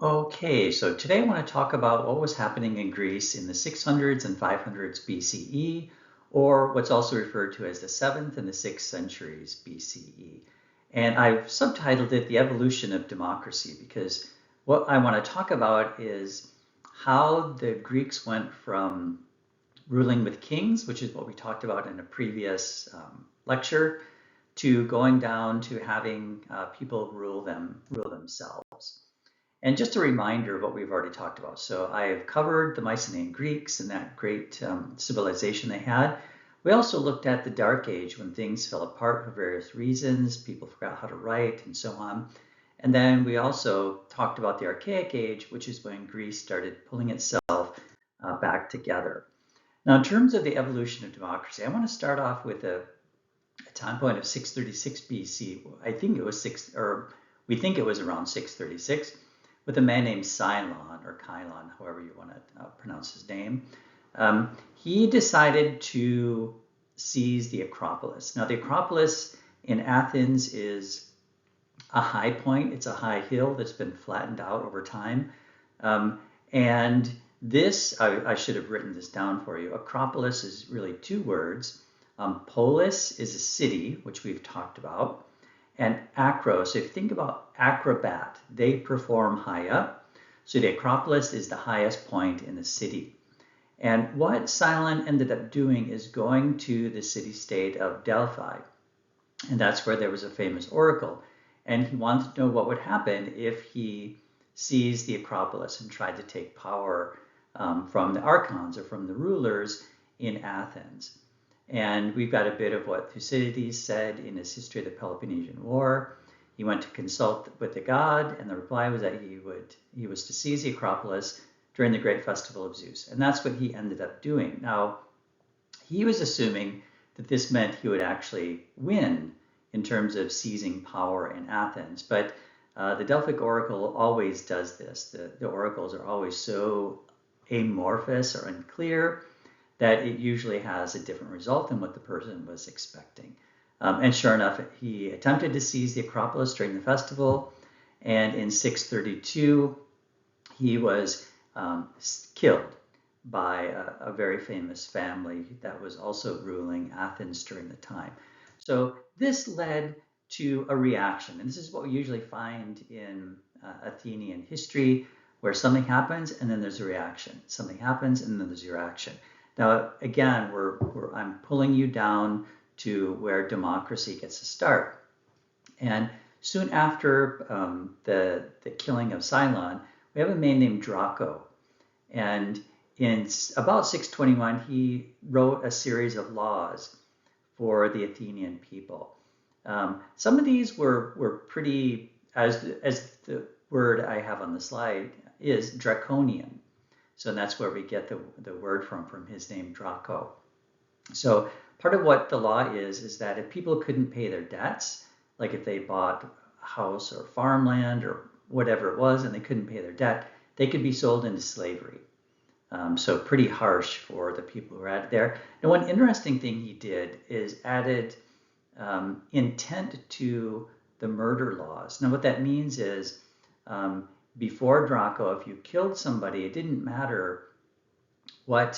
Okay, so today I want to talk about what was happening in Greece in the 600s and 500s BCE, or what's also referred to as the 7th and the 6th centuries BCE. And I've subtitled it The Evolution of Democracy because what I want to talk about is how the Greeks went from ruling with kings, which is what we talked about in a previous lecture, to going down to having people rule themselves. And just a reminder of what we've already talked about. So I have covered the Mycenaean Greeks and that great civilization they had. We also looked at the Dark Age when things fell apart for various reasons, people forgot how to write and so on. And then we also talked about the Archaic Age, which is when Greece started pulling itself back together. Now, in terms of the evolution of democracy, I want to start off with a time point of 636 BC. I think it was we think it was around 636, with a man named Cylon, or Cylon, however you want to pronounce his name. He decided to seize the Acropolis. Now, the Acropolis in Athens is a high point. It's a high hill that's been flattened out over time. And this, I should have written this down for you. Acropolis is really two words. Polis is a city, which we've talked about, and acro. So if you think about acrobat, they perform high up. So the Acropolis is the highest point in the city. And what Cylon ended up doing is going to the city-state of Delphi. And that's where there was a famous oracle. And he wanted to know what would happen if he seized the Acropolis and tried to take power from the archons or from the rulers in Athens. And we've got a bit of what Thucydides said in his History of the Peloponnesian War. He went to consult with the god, and the reply was that he was to seize the Acropolis during the great festival of Zeus. And that's what he ended up doing. Now, he was assuming that this meant he would actually win in terms of seizing power in Athens. But the Delphic oracle always does this. The oracles are always so amorphous or unclear that it usually has a different result than what the person was expecting. And sure enough, he attempted to seize the Acropolis during the festival, and in 632, he was killed by a very famous family that was also ruling Athens during the time. So this led to a reaction, and this is what we usually find in Athenian history, where something happens and then there's a reaction. Something happens and then there's a reaction. Now, again, I'm pulling you down to where democracy gets a start. And soon after the killing of Cylon, we have a man named Draco. And in about 621, he wrote a series of laws for the Athenian people. Some of these were pretty, as the word I have on the slide is, draconian. So that's where we get the word from his name, Draco. So part of what the law is that if people couldn't pay their debts, like if they bought a house or farmland or whatever it was and they couldn't pay their debt, they could be sold into slavery. So pretty harsh for the people who were out there. And one interesting thing he did is added intent to the murder laws. Now what that means is before Draco, if you killed somebody, it didn't matter why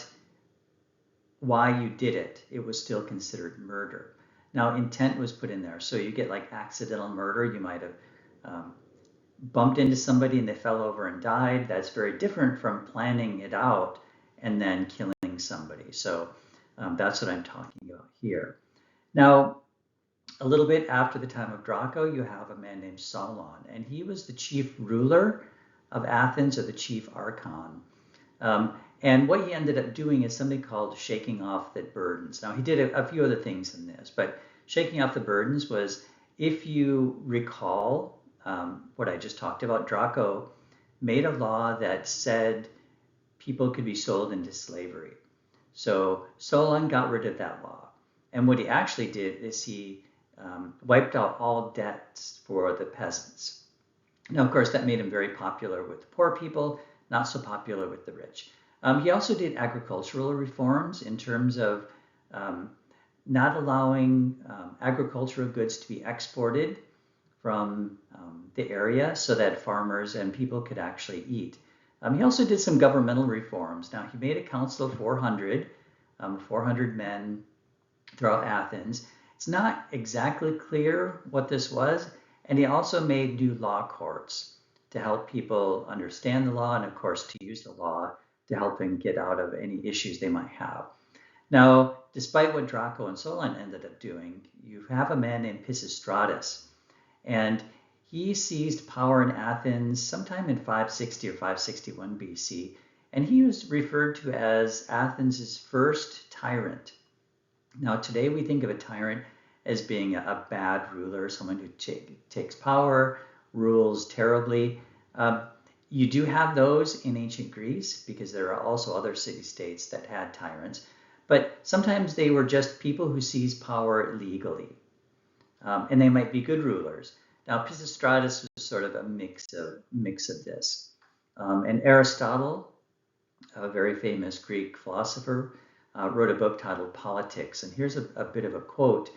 you did it. It was still considered murder. Now, intent was put in there. So you get like accidental murder. You might have bumped into somebody and they fell over and died. That's very different from planning it out and then killing somebody. So that's what I'm talking about here. Now, a little bit after the time of Draco, you have a man named Solon, and he was the chief ruler of Athens, or the chief archon. And what he ended up doing is something called shaking off the burdens. Now, he did a few other things in this, but shaking off the burdens was, if you recall what I just talked about, Draco made a law that said people could be sold into slavery. So Solon got rid of that law. And what he actually did is he wiped out all debts for the peasants. Now, of course, that made him very popular with the poor people, not so popular with the rich. He also did agricultural reforms in terms of not allowing agricultural goods to be exported from the area so that farmers and people could actually eat. He also did some governmental reforms. Now, he made a council of 400 men throughout Athens. It's not exactly clear what this was, and he also made new law courts to help people understand the law and, of course, to use the law to help them get out of any issues they might have. Now, despite what Draco and Solon ended up doing, you have a man named Pisistratus, and he seized power in Athens sometime in 560 or 561 BC, and he was referred to as Athens' first tyrant. Now, today we think of a tyrant as being a bad ruler, someone who takes power, rules terribly. You do have those in ancient Greece because there are also other city-states that had tyrants, but sometimes they were just people who seized power legally, and they might be good rulers. Now, Pisistratus was sort of a mix of this. And Aristotle, a very famous Greek philosopher, wrote a book titled Politics. And here's a bit of a quote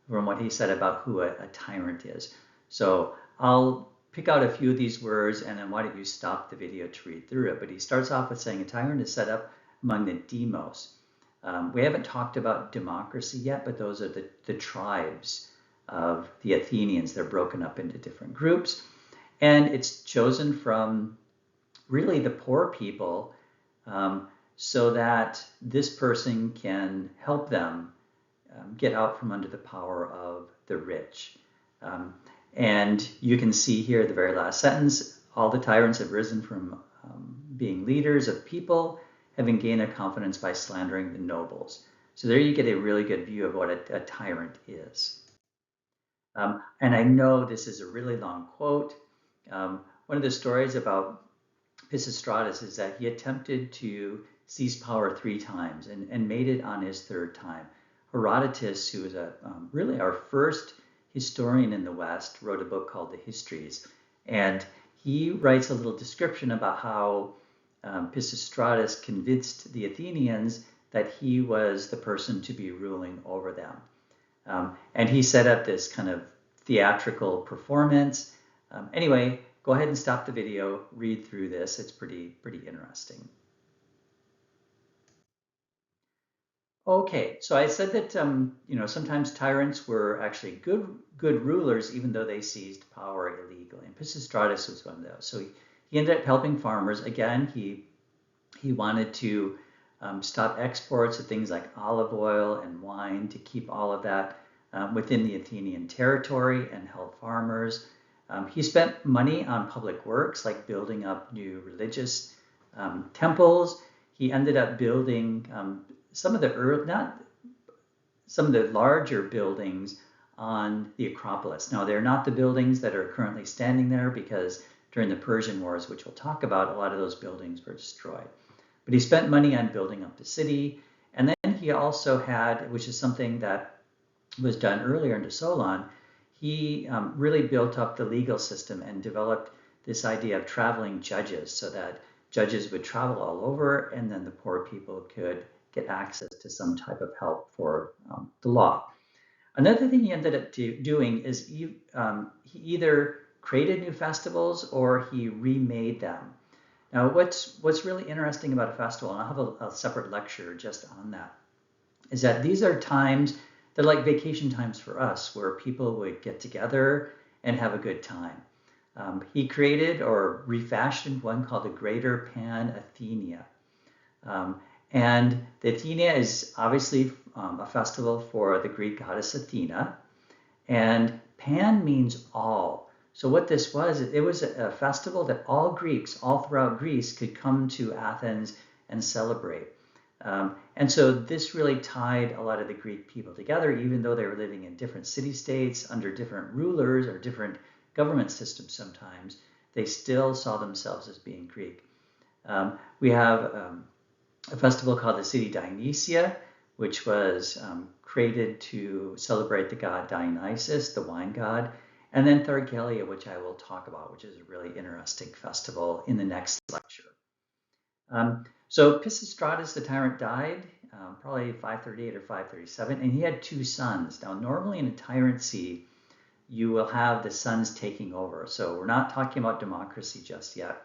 from what he said about who a tyrant is. So I'll pick out a few of these words, and then why don't you stop the video to read through it. But he starts off with saying a tyrant is set up among the demos. We haven't talked about democracy yet, but those are the tribes of the Athenians. They're broken up into different groups, and it's chosen from really the poor people so that this person can help them get out from under the power of the rich. And you can see here the very last sentence, all the tyrants have risen from being leaders of people, having gained their confidence by slandering the nobles. So there you get a really good view of what a tyrant is. And I know this is a really long quote. One of the stories about Pisistratus is that he attempted to seize power 3 times and made it on his 3rd time. Herodotus, who was really our first historian in the West, wrote a book called the Histories. And he writes a little description about how Pisistratus convinced the Athenians that he was the person to be ruling over them. And he set up this kind of theatrical performance. Anyway, go ahead and stop the video, read through this. It's pretty interesting. Okay, so I said that sometimes tyrants were actually good rulers, even though they seized power illegally. And Pisistratus was one of those. So he ended up helping farmers. Again, he wanted to stop exports of things like olive oil and wine to keep all of that within the Athenian territory and help farmers. He spent money on public works like building up new religious temples. He ended up building some of the larger buildings on the Acropolis. Now, they're not the buildings that are currently standing there because during the Persian Wars, which we'll talk about, a lot of those buildings were destroyed. But he spent money on building up the city. And then he also had, which is something that was done earlier into Solon, he really built up the legal system and developed this idea of traveling judges so that judges would travel all over and then the poor people could get access to some type of help for the law. Another thing he ended up doing is he either created new festivals or he remade them. Now, what's really interesting about a festival, and I'll have a separate lecture just on that, is that these are times, they're like vacation times for us, where people would get together and have a good time. He created or refashioned one called the Greater Pan-Athenia. And the Athenia is obviously a festival for the Greek goddess Athena, and Pan means all. So what this was, it was a festival that all Greeks, all throughout Greece, could come to Athens and celebrate. And so this really tied a lot of the Greek people together, even though they were living in different city-states under different rulers or different government systems sometimes, they still saw themselves as being Greek. We have a festival called the City Dionysia, which was created to celebrate the god Dionysus, the wine god, and then Thargelia, which I will talk about, which is a really interesting festival in the next lecture. So Pisistratus, the tyrant, died probably 538 or 537, and he had 2 sons. Now, normally in a tyrantcy, you will have the sons taking over. So we're not talking about democracy just yet.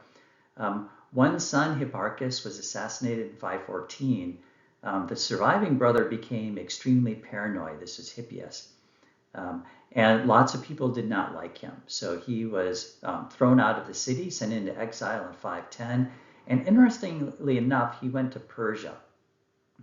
One son, Hipparchus, was assassinated in 514. The surviving brother became extremely paranoid. This is Hippias. And lots of people did not like him. So he was thrown out of the city, sent into exile in 510. And interestingly enough, he went to Persia.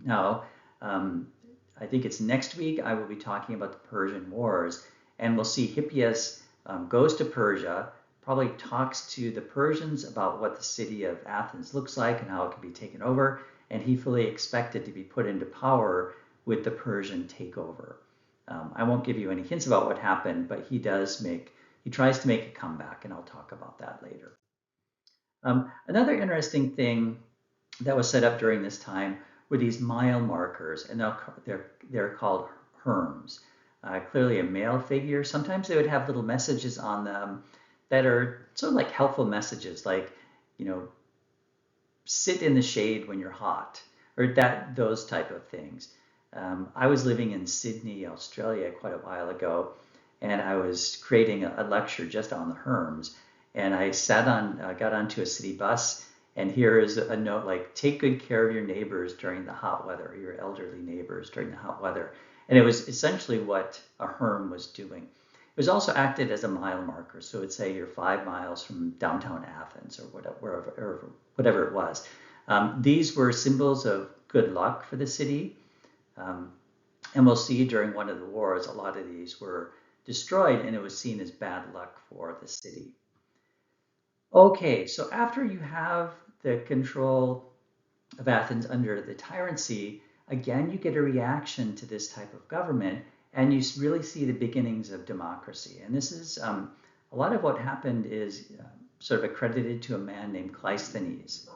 Now, I think it's next week I will be talking about the Persian Wars, and we'll see Hippias goes to Persia, probably talks to the Persians about what the city of Athens looks like and how it can be taken over, and he fully expected to be put into power with the Persian takeover. I won't give you any hints about what happened, but he tries to make a comeback, and I'll talk about that later. Another interesting thing that was set up during this time were these mile markers, and they're called herms. Clearly a male figure. Sometimes they would have little messages on them that are sort of like helpful messages, like, sit in the shade when you're hot, or those type of things. I was living in Sydney, Australia quite a while ago, and I was creating a lecture just on the herms, and I got onto a city bus, and here is a note like, take good care of your neighbors during the hot weather, your elderly neighbors during the hot weather. And it was essentially what a herm was doing. It was also acted as a mile marker. So it'd say you're 5 miles from downtown Athens or whatever it was. These were symbols of good luck for the city. And we'll see during one of the wars, a lot of these were destroyed, and it was seen as bad luck for the city. Okay, so after you have the control of Athens under the tyrantcy, again, you get a reaction to this type of government, and you really see the beginnings of democracy. And this is a lot of what happened is sort of accredited to a man named Cleisthenes.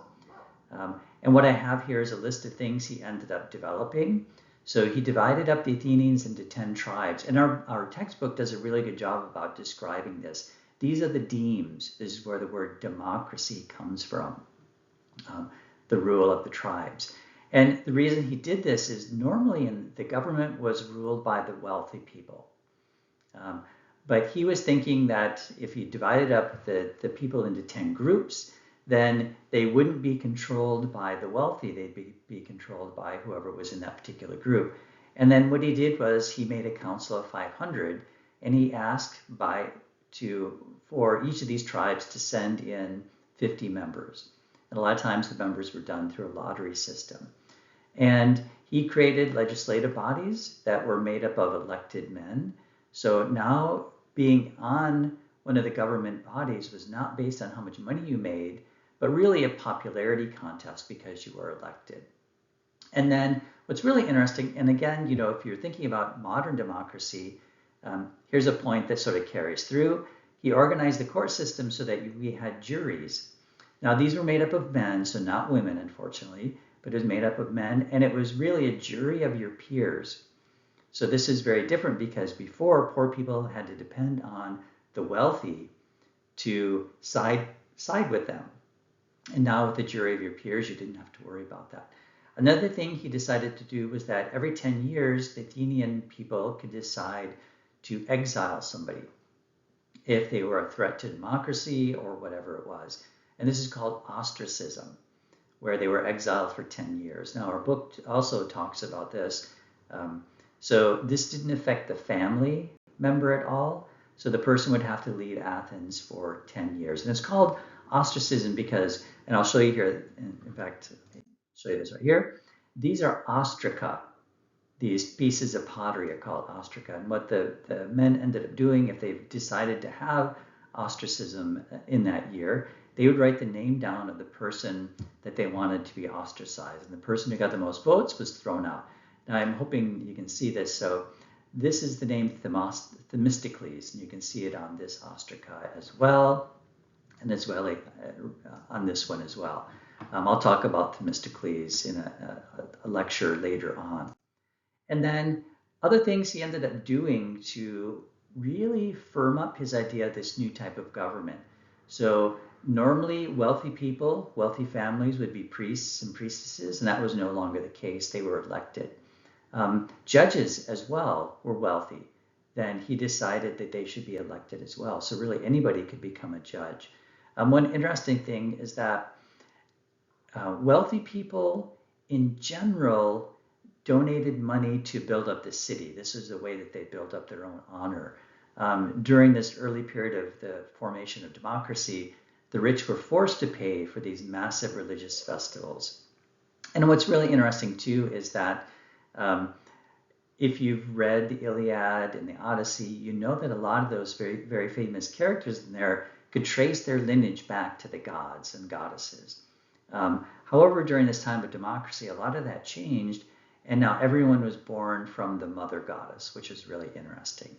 And what I have here is a list of things he ended up developing. So he divided up the Athenians into 10 tribes, and our textbook does a really good job about describing this. These are the demes. This is where the word democracy comes from, the rule of the tribes. And the reason he did this is normally the government was ruled by the wealthy people. But he was thinking that if he divided up the people into 10 groups, then they wouldn't be controlled by the wealthy. They'd be controlled by whoever was in that particular group. And then what he did was he made a council of 500, and he asked for each of these tribes to send in 50 members. And a lot of times the members were done through a lottery system. And he created legislative bodies that were made up of elected men. So now being on one of the government bodies was not based on how much money you made, but really a popularity contest because you were elected. And then what's really interesting, and again, if you're thinking about modern democracy, here's a point that sort of carries through. He organized the court system so that we had juries. Now, these were made up of men, so not women, unfortunately, but it was made up of men, and it was really a jury of your peers. So this is very different because before, poor people had to depend on the wealthy to side with them. And now with the jury of your peers, you didn't have to worry about that. Another thing he decided to do was that every 10 years, the Athenian people could decide to exile somebody if they were a threat to democracy or whatever it was. And this is called ostracism, where they were exiled for 10 years. Now, our book also talks about this. So this didn't affect the family member at all. So the person would have to leave Athens for 10 years. And it's called ostracism because, and I'll show you here, in fact, I'll show you this right here. These are ostraca. These pieces of pottery are called ostraca. And what the men ended up doing, if they decided to have ostracism in that year, they would write the name down of the person that they wanted to be ostracized. And the person who got the most votes was thrown out. Now, I'm hoping you can see this. So this is the name Themistocles, and you can see it on this ostraca as well, and as well on this one as well. I'll talk about Themistocles in a lecture later on. And then other things he ended up doing to really firm up his idea of this new type of government. So normally wealthy people, wealthy families would be priests and priestesses, and that was no longer the case. They were elected. Judges as well were wealthy. then he decided that they should be elected as well. So really anybody could become a judge. One interesting thing is that wealthy people in general donated money to build up the city. This is the way that they built up their own honor. During this early period of the formation of democracy, the rich were forced to pay for these massive religious festivals. And what's really interesting too is that if you've read the Iliad and the Odyssey, you know that a lot of those very, very famous characters in there could trace their lineage back to the gods and goddesses. However, during this time of democracy, a lot of that changed, and now everyone was born from the mother goddess, which is really interesting.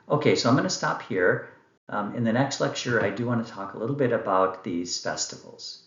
Okay, so I'm going to stop here. In the next lecture, I do want to talk a little bit about these festivals.